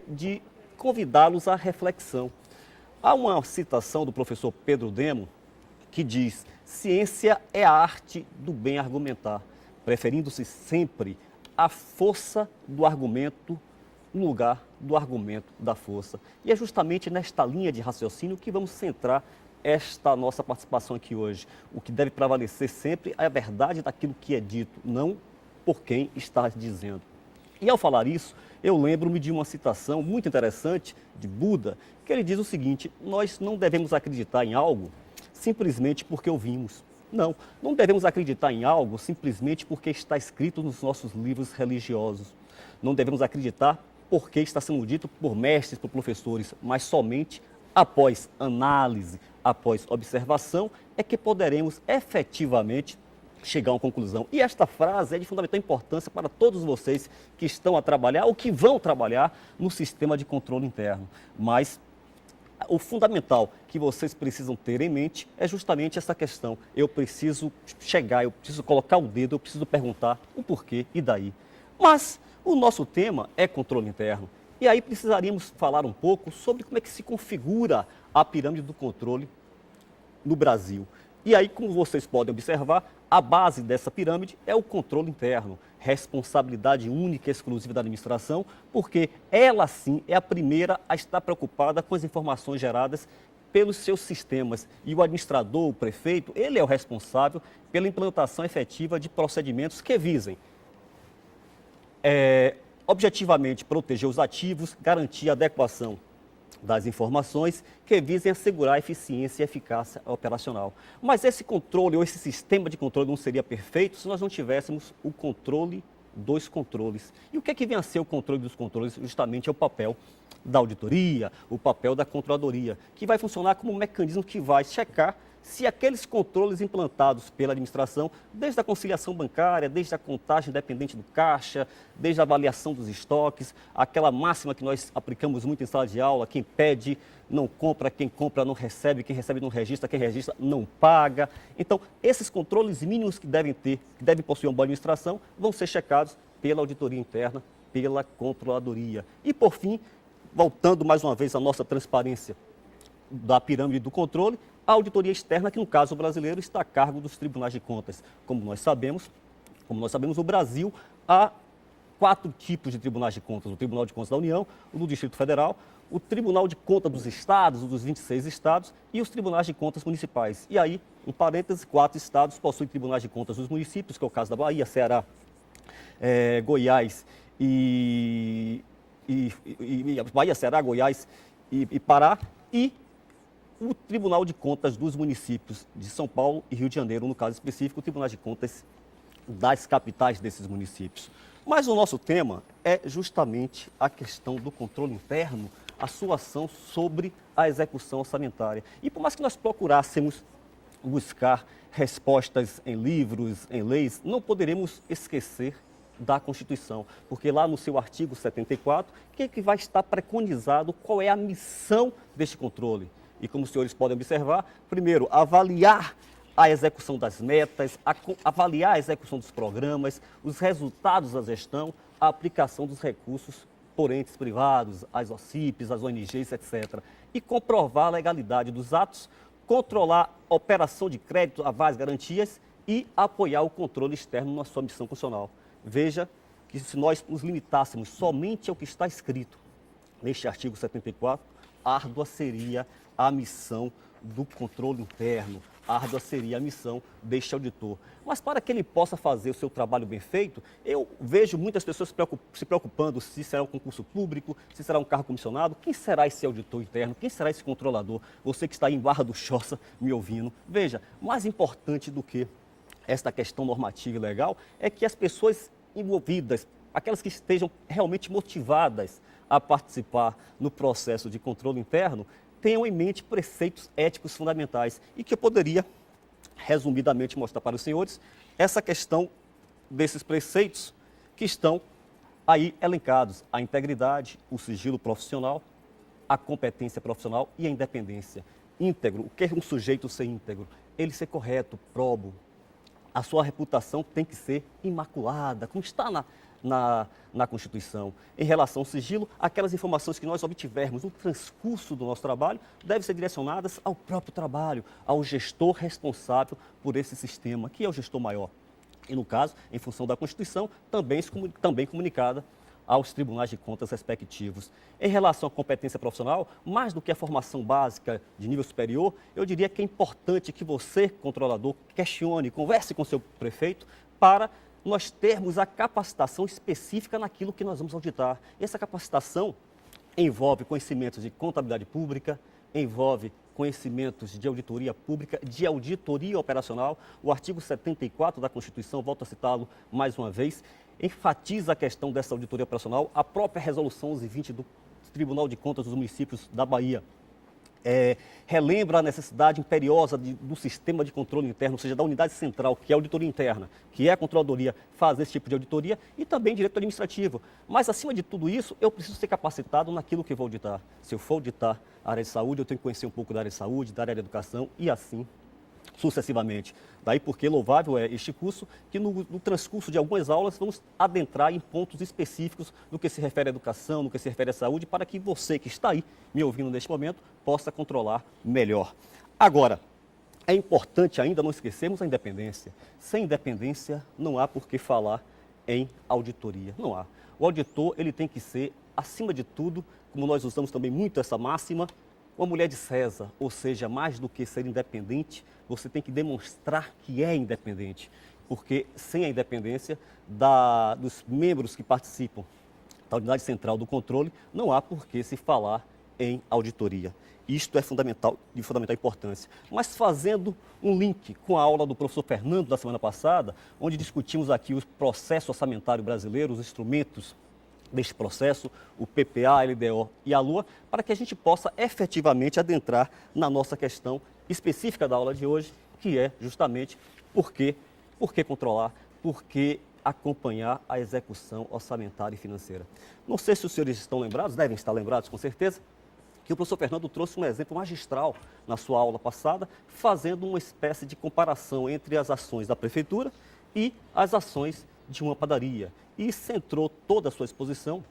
de convidá-los à reflexão. Há uma citação do professor Pedro Demo que diz: ciência é a arte do bem argumentar, preferindo-se sempre a força do argumento no lugar do argumento da força. E é justamente nesta linha de raciocínio que vamos centrar esta nossa participação aqui hoje. O que deve prevalecer sempre é a verdade daquilo que é dito, não por quem está dizendo. E ao falar isso, eu lembro-me de uma citação muito interessante de Buda, que ele diz o seguinte: nós não devemos acreditar em algo simplesmente porque ouvimos. Não devemos acreditar em algo simplesmente porque está escrito nos nossos livros religiosos. Não devemos acreditar porque está sendo dito por mestres, por professores, mas somente após análise, após observação, é que poderemos efetivamente chegar a uma conclusão. E esta frase é de fundamental importância para todos vocês que estão a trabalhar ou que vão trabalhar no sistema de controle interno. Mas o fundamental que vocês precisam ter em mente é justamente essa questão. Eu preciso chegar, eu preciso colocar o dedo, eu preciso perguntar o porquê e daí. Mas o nosso tema é controle interno. E aí precisaríamos falar um pouco sobre como é que se configura a pirâmide do controle no Brasil. E aí, como vocês podem observar, a base dessa pirâmide é o controle interno, responsabilidade única e exclusiva da administração, porque ela sim é a primeira a estar preocupada com as informações geradas pelos seus sistemas. E o administrador, o prefeito, ele é o responsável pela implantação efetiva de procedimentos que visem objetivamente proteger os ativos, garantir a adequação das informações que visem assegurar a eficiência e eficácia operacional. Mas esse controle ou esse sistema de controle não seria perfeito se nós não tivéssemos o controle dos controles. E o que é que vem a ser o controle dos controles? Justamente é o papel da auditoria, o papel da controladoria, que vai funcionar como um mecanismo que vai checar se aqueles controles implantados pela administração, desde a conciliação bancária, desde a contagem dependente do caixa, desde a avaliação dos estoques, aquela máxima que nós aplicamos muito em sala de aula: quem pede não compra, quem compra não recebe, quem recebe não registra, quem registra não paga. Então, esses controles mínimos que devem possuir uma boa administração, vão ser checados pela auditoria interna, pela controladoria. E, por fim, voltando mais uma vez à nossa transparência da pirâmide do controle, a auditoria externa, que no caso brasileiro está a cargo dos tribunais de contas. Como nós sabemos, no Brasil há 4 tipos de tribunais de contas: o Tribunal de Contas da União, o do Distrito Federal, o Tribunal de Contas dos Estados, o dos 26 estados, e os tribunais de contas municipais. E aí, em parênteses, 4 estados possuem tribunais de contas dos municípios, que é o caso da Bahia, Ceará, Goiás Bahia, Ceará, Goiás e Pará, e o Tribunal de Contas dos municípios de São Paulo e Rio de Janeiro, no caso específico, o Tribunal de Contas das capitais desses municípios. Mas o nosso tema é justamente a questão do controle interno, a sua ação sobre a execução orçamentária. E por mais que nós procurássemos buscar respostas em livros, em leis, não poderemos esquecer da Constituição, porque lá no seu artigo 74, o que é que vai estar preconizado, qual é a missão deste controle? E como os senhores podem observar, primeiro, avaliar a execução das metas, avaliar a execução dos programas, os resultados da gestão, a aplicação dos recursos por entes privados, as OCIPs, as ONGs, etc. E comprovar a legalidade dos atos, controlar a operação de crédito, avais, garantias e apoiar o controle externo na sua missão funcional. Veja que se nós nos limitássemos somente ao que está escrito neste artigo 74, árdua seria a missão do controle interno, árdua seria a missão deste auditor. Mas para que ele possa fazer o seu trabalho bem feito, eu vejo muitas pessoas se preocupando se será um concurso público, se será um cargo comissionado, quem será esse auditor interno, quem será esse controlador? Você que está aí em Barra do Choça me ouvindo, veja, mais importante do que esta questão normativa e legal é que as pessoas envolvidas, aquelas que estejam realmente motivadas a participar no processo de controle interno, tenham em mente preceitos éticos fundamentais e que eu poderia, resumidamente, mostrar para os senhores essa questão desses preceitos que estão aí elencados: a integridade, o sigilo profissional, a competência profissional e a independência. Íntegro, o que é um sujeito ser íntegro? Ele ser correto, probo. A sua reputação tem que ser imaculada, como está na Constituição. Em relação ao sigilo, aquelas informações que nós obtivermos no transcurso do nosso trabalho devem ser direcionadas ao próprio trabalho, ao gestor responsável por esse sistema, que é o gestor maior. E, no caso, em função da Constituição, também comunicada aos tribunais de contas respectivos. Em relação à competência profissional, mais do que a formação básica de nível superior, eu diria que é importante que você, controlador, questione, converse com seu prefeito para nós termos a capacitação específica naquilo que nós vamos auditar. Essa capacitação envolve conhecimentos de contabilidade pública, envolve conhecimentos de auditoria pública, de auditoria operacional. O artigo 74 da Constituição, volto a citá-lo mais uma vez, enfatiza a questão dessa auditoria operacional. A própria Resolução 1120 do Tribunal de Contas dos Municípios da Bahia relembra a necessidade imperiosa do sistema de controle interno, ou seja, da unidade central, que é a auditoria interna, que é a controladoria, fazer esse tipo de auditoria, e também direito administrativo. Mas, acima de tudo isso, eu preciso ser capacitado naquilo que vou auditar. Se eu for auditar a área de saúde, eu tenho que conhecer um pouco da área de saúde, da área de educação e assim sucessivamente. Daí porque louvável é este curso, que no transcurso de algumas aulas vamos adentrar em pontos específicos no que se refere à educação, no que se refere à saúde, para que você que está aí me ouvindo neste momento possa controlar melhor. Agora, é importante ainda não esquecermos a independência. Sem independência não há por que falar em auditoria, não há. O auditor ele tem que ser, acima de tudo, como nós usamos também muito essa máxima, uma mulher de César, ou seja, mais do que ser independente, você tem que demonstrar que é independente, porque sem a independência dos membros que participam da unidade central do controle, não há por que se falar em auditoria. Isto é fundamental, de fundamental importância. Mas fazendo um link com a aula do professor Fernando da semana passada, onde discutimos aqui o processo orçamentário brasileiro, os instrumentos deste processo, o PPA, a LDO e a LUA, para que a gente possa efetivamente adentrar na nossa questão específica da aula de hoje, que é justamente por que controlar, por que acompanhar a execução orçamentária e financeira. Não sei se os senhores estão lembrados, devem estar lembrados com certeza, que o professor Fernando trouxe um exemplo magistral na sua aula passada, fazendo uma espécie de comparação entre as ações da prefeitura e as ações de uma padaria. E centrou toda a sua exposição